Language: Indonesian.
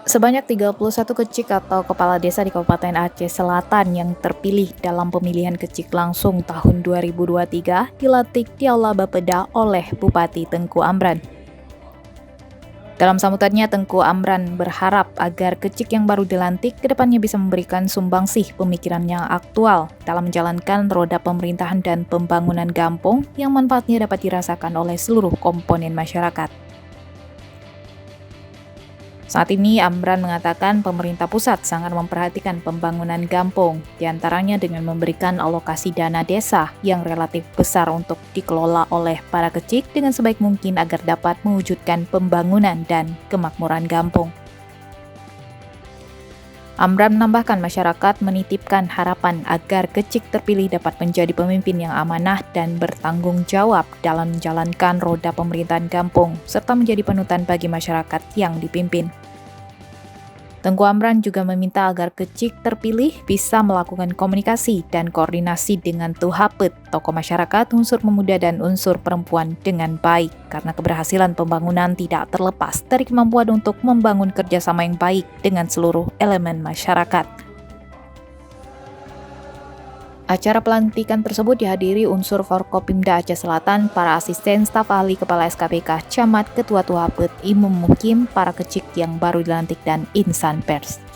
Sebanyak 31 kecik atau kepala desa di Kabupaten Aceh Selatan yang terpilih dalam pemilihan kecik langsung tahun 2023 dilantik di Aula Bapeda oleh Bupati Tengku Amran. Dalam sambutannya, Tengku Amran berharap agar kecik yang baru dilantik kedepannya bisa memberikan sumbangsih pemikiran yang aktual dalam menjalankan roda pemerintahan dan pembangunan kampung yang manfaatnya dapat dirasakan oleh seluruh komponen masyarakat. Saat ini, Amran mengatakan pemerintah pusat sangat memperhatikan pembangunan kampung, diantaranya dengan memberikan alokasi dana desa yang relatif besar untuk dikelola oleh para kecik dengan sebaik mungkin agar dapat mewujudkan pembangunan dan kemakmuran kampung. Amran menambahkan masyarakat menitipkan harapan agar kecik terpilih dapat menjadi pemimpin yang amanah dan bertanggung jawab dalam menjalankan roda pemerintahan kampung, serta menjadi panutan bagi masyarakat yang dipimpin. Tengku Amran juga meminta agar kecik terpilih bisa melakukan komunikasi dan koordinasi dengan Tuhapet, tokoh masyarakat, unsur pemuda dan unsur perempuan dengan baik, karena keberhasilan pembangunan tidak terlepas dari kemampuan untuk membangun kerjasama yang baik dengan seluruh elemen masyarakat. Acara pelantikan tersebut dihadiri unsur Forkopimda Aceh Selatan, para asisten staf ahli kepala SKPK, camat, ketua Tuhapet, imam mukim, para kecik yang baru dilantik, dan insan pers.